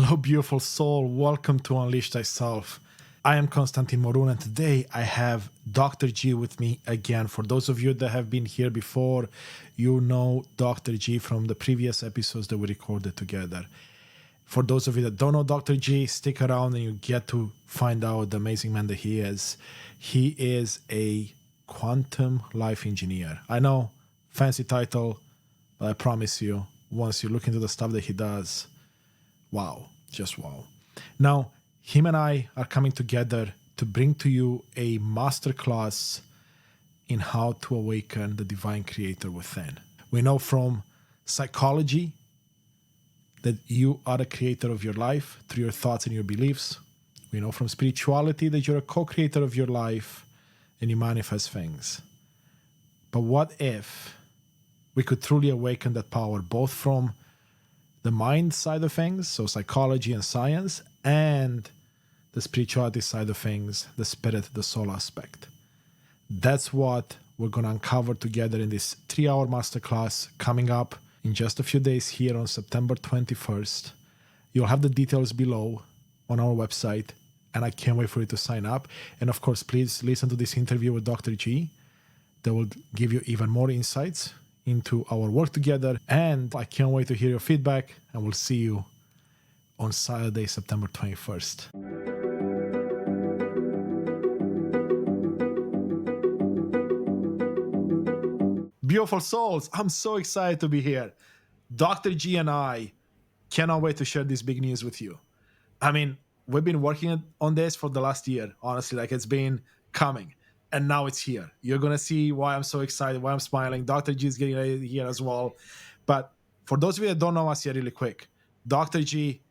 Hello, beautiful soul. Welcome to Unleash Thyself. I am Constantin Morun, and today I have Dr. G with me again. For those of you that have been here before, you know Dr. G from the previous episodes that we recorded together. For those of you that don't know Dr. G, stick around and you get to find out the amazing man that he is. He is a quantum life engineer. I know, fancy title, but I promise you, once you look into the stuff that he does, wow, just wow. Now, him and I are coming together to bring to you a masterclass in how to awaken the divine creator within. We know from psychology that you are the creator of your life through your thoughts and your beliefs. We know from spirituality that you're a co-creator of your life and you manifest things. But what if we could truly awaken that power, both from the mind side of things, so psychology and science, and the spirituality side of things, the spirit, the soul aspect? That's what we're going to uncover together in this 3-hour masterclass coming up in just a few days here on September 21st. You'll have the details below on our website, and I can't wait for you to sign up. And of course, please listen to this interview with Dr. G. That will give you even more insights into our work together. And I can't wait to hear your feedback, and we'll see you on Saturday, September 21st. Beautiful souls, I'm so excited to be here. Dr. G and I cannot wait to share this big news with you. I mean, we've been working on this for the last year, honestly, like it's been coming. And now it's here. You're going to see why I'm so excited, why I'm smiling. Dr. G is getting ready here as well. But for those of you that don't know us here really quick, Dr. G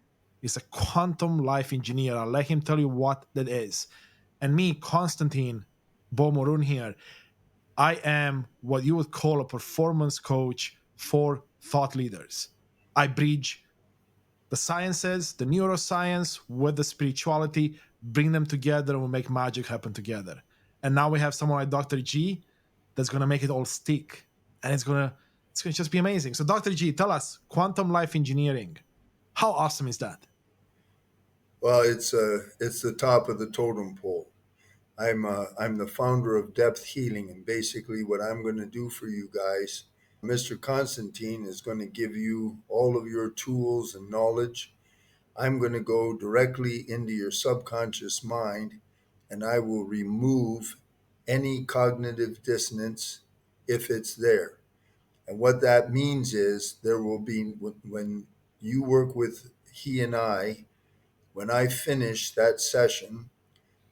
is a quantum life engineer. I'll let him tell you what that is. And me, Constantin Morun here, I am what you would call a performance coach for thought leaders. I bridge the sciences, the neuroscience with the spirituality, bring them together, and we make magic happen together. And now we have someone like Dr. G that's going to make it all stick. And it's going to just be amazing. So Dr. G, tell us, quantum life engineering, how awesome is that? Well, it's the top of the totem pole. I'm the founder of Depth Healing, and basically what I'm going to do for you guys, Mr. Constantine is going to give you all of your tools and knowledge. I'm going to go directly into your subconscious mind, and I will remove any cognitive dissonance if it's there. And what that means is there will be, when you work with he and I, when I finish that session,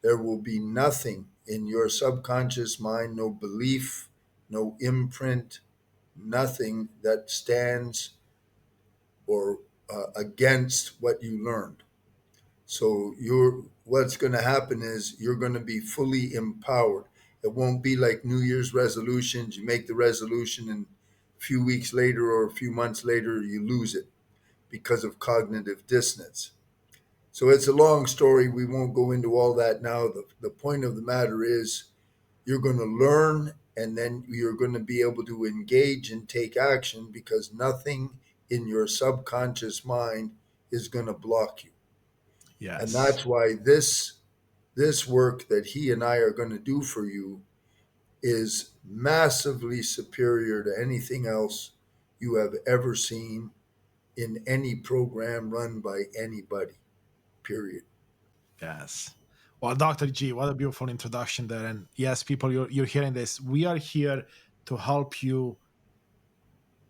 there will be nothing in your subconscious mind, no belief, no imprint, nothing that stands or against what you learned. So what's going to happen is you're going to be fully empowered. It won't be like New Year's resolutions. You make the resolution and a few weeks later or a few months later, you lose it because of cognitive dissonance. So it's a long story. We won't go into all that now. The point of the matter is you're going to learn, and then you're going to be able to engage and take action because nothing in your subconscious mind is going to block you. Yes. And that's why this work that he and I are going to do for you is massively superior to anything else you have ever seen in any program run by anybody, period. Yes. Well, Dr. G, what a beautiful introduction there. And yes, people, you're hearing this. We are here to help you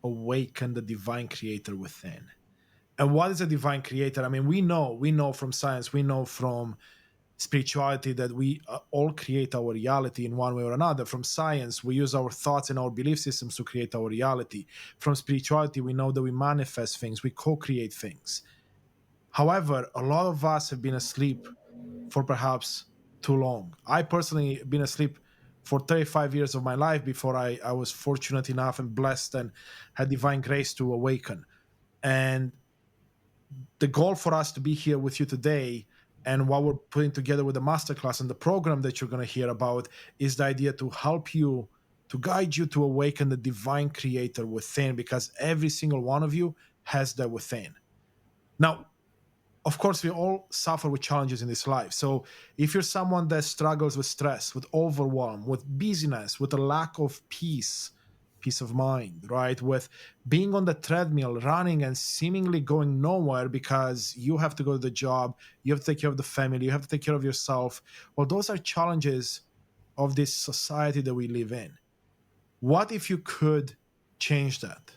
awaken the divine creator within. And what is a divine creator? I mean, we know from science, we know from spirituality that we all create our reality in one way or another. From science, we use our thoughts and our belief systems to create our reality. From spirituality, we know that we manifest things, we co-create things. However, a lot of us have been asleep for perhaps too long. I personally been asleep for 35 years of my life before I was fortunate enough and blessed and had divine grace to awaken. And the goal for us to be here with you today and what we're putting together with the masterclass and the program that you're going to hear about is the idea to help you, to guide you to awaken the divine creator within, because every single one of you has that within. Now, of course, we all suffer with challenges in this life. So if you're someone that struggles with stress, with overwhelm, with busyness, with a lack of peace of mind, right? With being on the treadmill, running and seemingly going nowhere because you have to go to the job, you have to take care of the family, you have to take care of yourself. Well, those are challenges of this society that we live in. What if you could change that?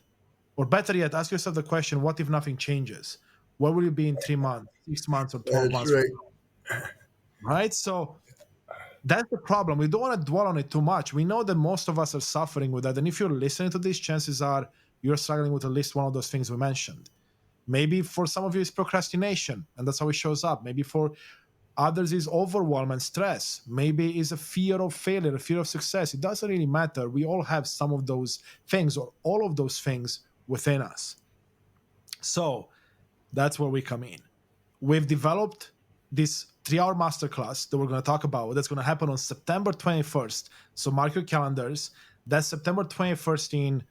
Or better yet, ask yourself the question, what if nothing changes? Where will you be in 3 months, 6 months, or 12 That's months from right. now? Right? So that's the problem. We don't want to dwell on it too much. We know that most of us are suffering with that. And if you're listening to this, chances are you're struggling with at least one of those things we mentioned. Maybe for some of you, it's procrastination, and that's how it shows up. Maybe for others, is overwhelm and stress. Maybe it's a fear of failure, a fear of success. It doesn't really matter. We all have some of those things or all of those things within us. So that's where we come in. We've developed this 3 hour masterclass that we're going to talk about that's going to happen on September 21st. So mark your calendars. That's September 21st in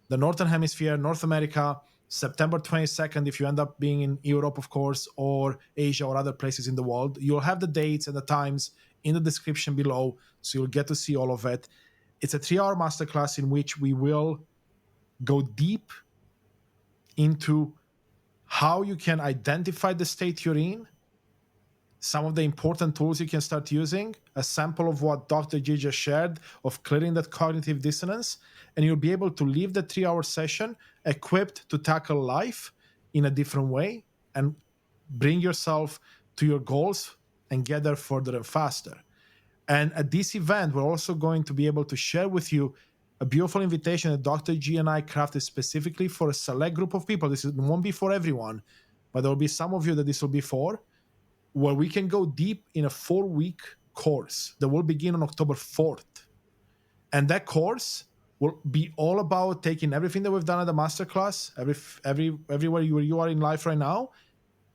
the Northern Hemisphere, North America, September 22nd, if you end up being in Europe, of course, or Asia or other places in the world. You'll have the dates and the times in the description below, so you'll get to see all of it. It's a 3 hour masterclass in which we will go deep into how you can identify the state you're in, some of the important tools you can start using, a sample of what Dr. G just shared of clearing that cognitive dissonance, and you'll be able to leave the 3 hour session equipped to tackle life in a different way and bring yourself to your goals and get there further and faster. And at this event, we're also going to be able to share with you a beautiful invitation that Dr. G and I crafted specifically for a select group of people. Won't be for everyone, but there will be some of you that this will be for, where we can go deep in a 4-week course that will begin on October 4th. And that course will be all about taking everything that we've done at the masterclass, everywhere you are in life right now,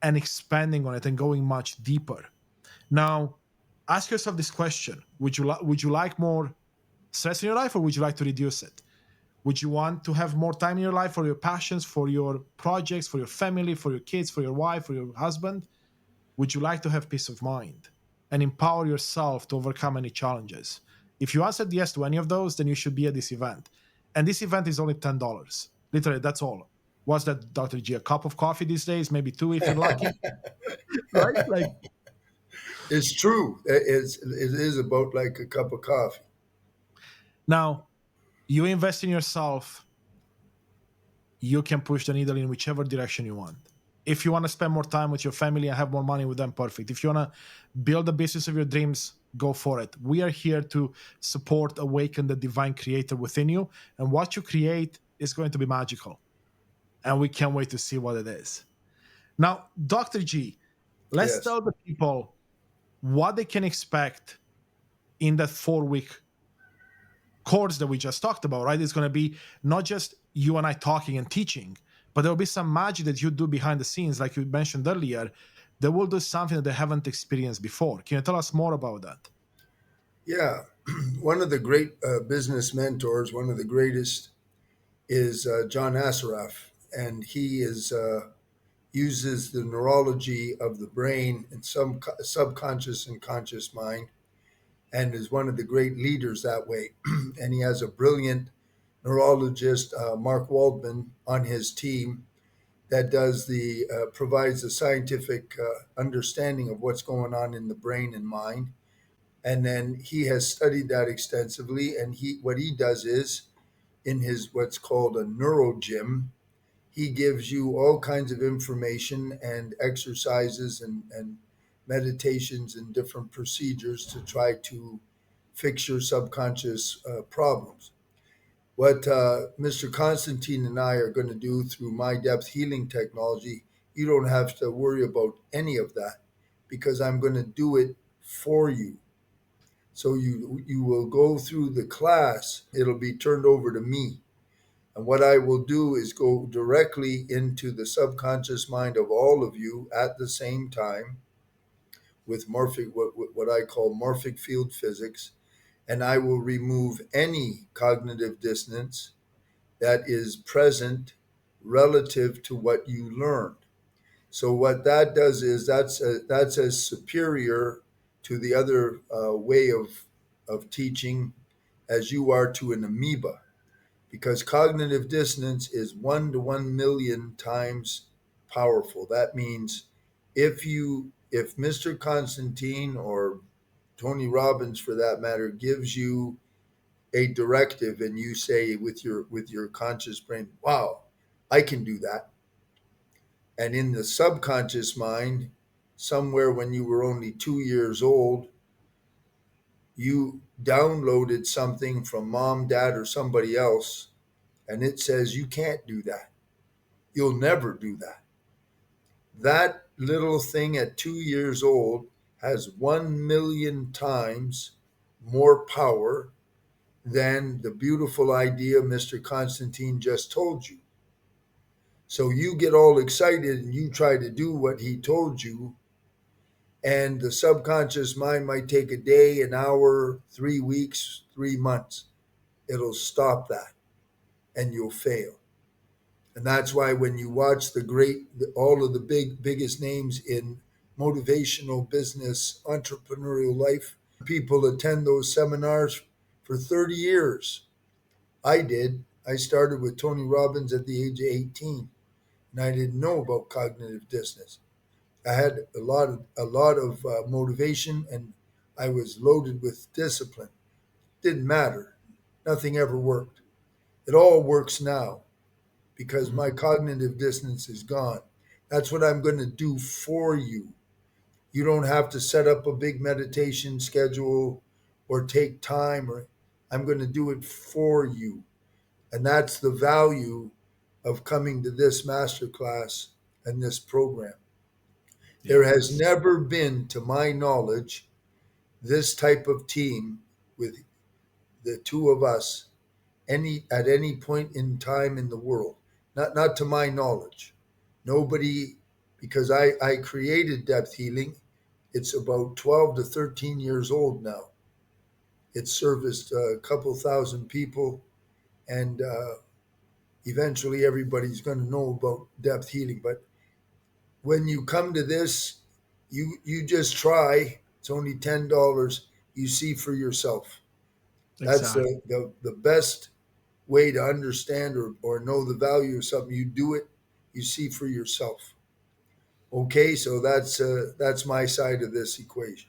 and expanding on it and going much deeper. Now, ask yourself this question: would you like more stress in your life, or would you like to reduce it? Would you want to have more time in your life for your passions, for your projects, for your family, for your kids, for your wife, for your husband? Would you like to have peace of mind and empower yourself to overcome any challenges? If you answered yes to any of those, then you should be at this event. And this event is only $10. Literally, that's all. What's that, Dr. G? A cup of coffee these days, maybe two if you're lucky, right? Like, It's true. It is about like a cup of coffee. now you invest in yourself, you can push the needle in whichever direction you want. If you want to spend more time with your family and have more money with them, perfect. If you want to build the business of your dreams, go for it. We are here to support, awaken the divine creator within you. And what you create is going to be magical. And we can't wait to see what it is. Now, Dr. G, let's Yes. tell the people what they can expect in that 4-week course that we just talked about, right? It's going to be not just you and I talking and teaching, but there'll be some magic that you do behind the scenes, like you mentioned earlier, that will do something that they haven't experienced before. Can you tell us more about that? Yeah. One of the great business mentors, one of the greatest, is John Assaraf, and he is uses the neurology of the brain and some subconscious and conscious mind, and is one of the great leaders that way. And he has a brilliant neurologist, Mark Waldman, on his team that does the provides the scientific understanding of what's going on in the brain and mind. And then he has studied that extensively. And what he does is in his what's called a neuro gym, he gives you all kinds of information and exercises and meditations and different procedures to try to fix your subconscious problems. What Mr. Constantine and I are going to do through my depth healing technology, you don't have to worry about any of that because I'm going to do it for you. So you will go through the class, it'll be turned over to me. And what I will do is go directly into the subconscious mind of all of you at the same time with what I call morphic field physics, and I will remove any cognitive dissonance that is present relative to what you learned. So what that does is that's as superior to the other way of teaching as you are to an amoeba, because cognitive dissonance is 1 to 1 million times powerful. That means if Mr. Constantine or Tony Robbins for that matter gives you a directive and you say with your conscious brain, wow, I can do that. And in the subconscious mind, somewhere when you were only 2 years old, you downloaded something from mom, dad, or somebody else, and it says you can't do that. You'll never do that. That little thing at 2 years old has 1 million times more power than the beautiful idea Mr. Constantine just told you. So you get all excited and you try to do what he told you, and the subconscious mind might take a day, an hour, 3 weeks, 3 months. It'll stop that and you'll fail. And that's why when you watch all of the biggest names in motivational business, entrepreneurial life, people attend those seminars for 30 years. I did. I started with Tony Robbins at the age of 18, and I didn't know about cognitive dissonance. I had a lot of motivation, and I was loaded with discipline. Didn't matter. Nothing ever worked. It all works now because Mhm. my cognitive dissonance is gone. That's what I'm going to do for you. You don't have to set up a big meditation schedule or take time, or I'm going to do it for you. And that's the value of coming to this masterclass and this program. There has Yes, never been, to my knowledge, this type of team with the two of us at any point in time in the world. Not to my knowledge. Nobody, because I created depth healing. It's about 12 to 13 years old now. It's serviced a couple thousand people, and eventually everybody's going to know about depth healing. But when you come to this, you just try. It's only $10. You see for yourself. That's exactly. the best way to understand or know the value of something. You do it, you see for yourself. Okay, so that's my side of this equation.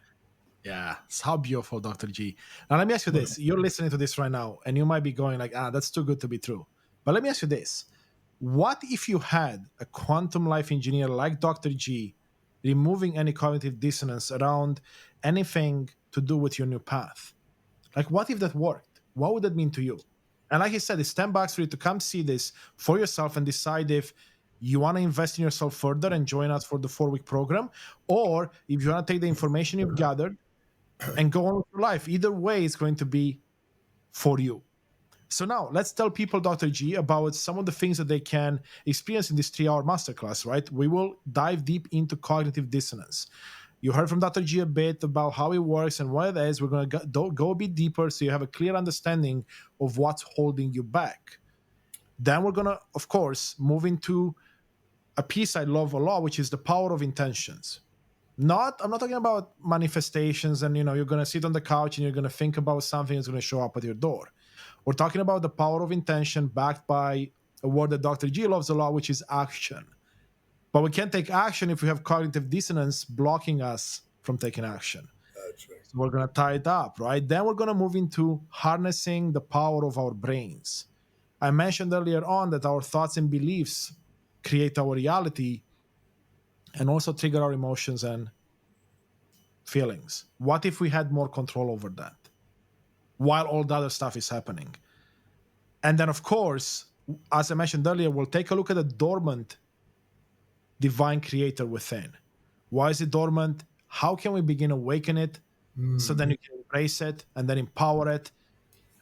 Yeah, it's how beautiful, Dr. G. Now, let me ask you this. You're listening to this right now, and you might be going like, that's too good to be true. But let me ask you this. What if you had a quantum life engineer like Dr. G removing any cognitive dissonance around anything to do with your new path? Like, what if that worked? What would that mean to you? And like I said, it's $10 for you to come see this for yourself and decide if you want to invest in yourself further and join us for the 4 week program, or if you want to take the information you've gathered and go on with your life. Either way, it's going to be for you. So now let's tell people, Dr. G, about some of the things that they can experience in this 3 hour masterclass, right? We will dive deep into cognitive dissonance. You heard from Dr. G a bit about how it works and what it is. We're going to go a bit deeper so you have a clear understanding of what's holding you back. Then we're going to, of course, move into a piece I love a lot, which is the power of intentions. I'm not talking about manifestations and you're going to sit on the couch and you're going to think about something that's going to show up at your door. We're talking about the power of intention backed by a word that Dr. G loves a lot, which is action. But we can't take action if we have cognitive dissonance blocking us from taking action. That's right. So we're going to tie it up, right? Then we're going to move into harnessing the power of our brains. I mentioned earlier on that our thoughts and beliefs create our reality and also trigger our emotions and feelings. What if we had more control over that while all the other stuff is happening? And then, of course, as I mentioned earlier, we'll take a look at the dormant divine creator within. Why is it dormant? How can we begin awaken it so then Mm, you can embrace it and then empower it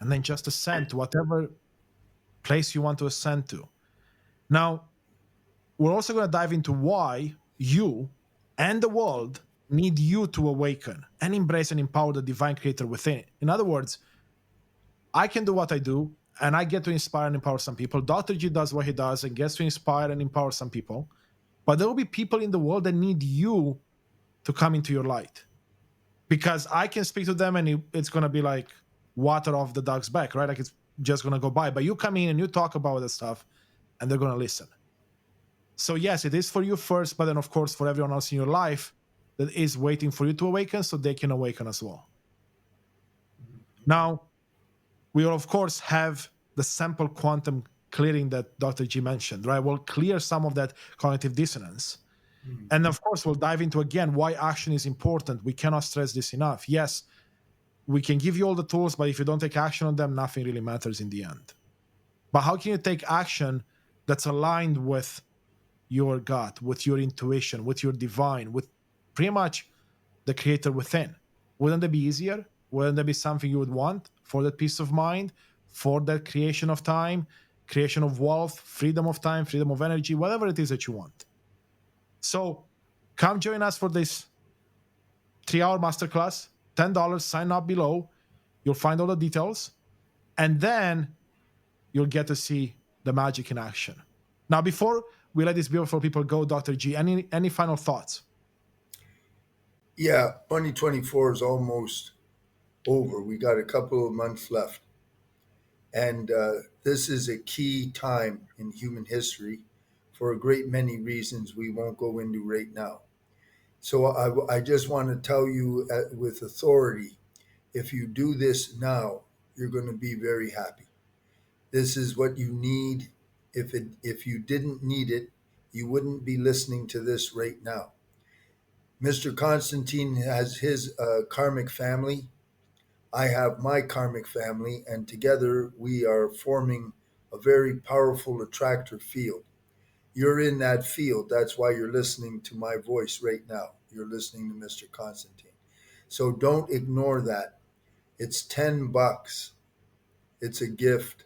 and then just ascend to whatever place you want to ascend to? Now, we're also going to dive into why you and the world need you to awaken and embrace and empower the divine creator within. In other words, I can do what I do and I get to inspire and empower some people. Dr. G does what he does and gets to inspire and empower some people. But there will be people in the world that need you to come into your light, because I can speak to them and it's going to be like water off the duck's back, right? Like it's just going to go by. But you come in and you talk about the stuff and they're going to listen. So, yes, it is for you first, but then, of course, for everyone else in your life that is waiting for you to awaken so they can awaken as well. Now, we will, of course, have the sample quantum clearing that Dr. G mentioned, right? We'll clear some of that cognitive dissonance. And of course, we'll dive into again why action is important. We cannot stress this enough. Yes, we can give you all the tools, but if you don't take action on them, nothing really matters in the end. But how can you take action that's aligned with your gut, with your intuition, with your divine, with pretty much the creator within? Wouldn't that be easier? Wouldn't that be something you would want for that peace of mind, for that creation of time, creation of wealth, freedom of time, freedom of energy, whatever it is that you want? So come join us for this 3-hour masterclass. $10, sign up below. You'll find all the details. And then you'll get to see the magic in action. Now, before we let these beautiful people go, Dr. G, any final thoughts? Yeah, 2024 is almost over. We got a couple of months left. And this is a key time in human history for a great many reasons we won't go into right now. So I just want to tell you with authority, if you do this now, you're going to be very happy. This is what you need. If you didn't need it, you wouldn't be listening to this right now. Mr. Constantine has his karmic family. I have my karmic family, and together we are forming a very powerful attractor field. You're in that field. That's why you're listening to my voice right now. You're listening to Mr. Constantine. So don't ignore that. It's $10. It's a gift.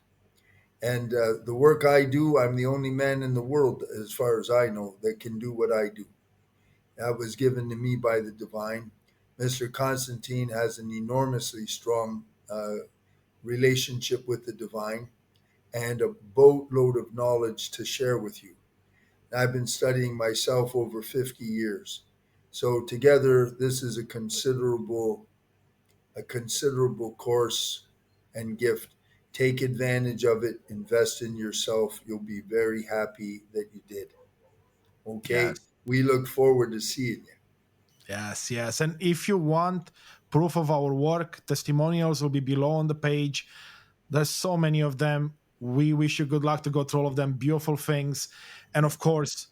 And the work I do, I'm the only man in the world, as far as I know, that can do what I do. That was given to me by the divine. Mr. Constantine has an enormously strong relationship with the divine and a boatload of knowledge to share with you. I've been studying myself over 50 years. So together, this is a considerable course and gift. Take advantage of it, invest in yourself. You'll be very happy that you did. Okay? Yes. We look forward to seeing you. Yes, yes. And if you want proof of our work, testimonials will be below on the page. There's so many of them. We wish you good luck to go through all of them. Beautiful things. And of course,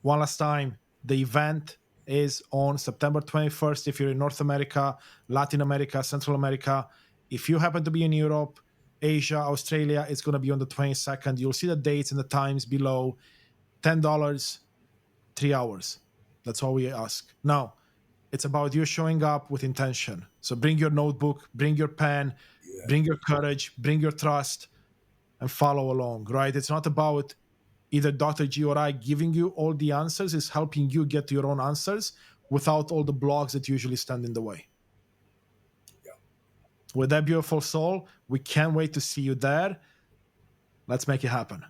one last time, the event is on September 21st. If you're in North America, Latin America, Central America, if you happen to be in Europe, Asia, Australia, it's going to be on the 22nd. You'll see the dates and the times below. $10, 3 hours. That's all we ask. Now, it's about you showing up with intention. So bring your notebook, bring your pen, Yeah. bring your courage, bring your trust, and follow along, right? It's not about either Dr. G or I giving you all the answers. It's helping you get to your own answers without all the blocks that usually stand in the way. Yeah. With that beautiful soul, we can't wait to see you there. Let's make it happen.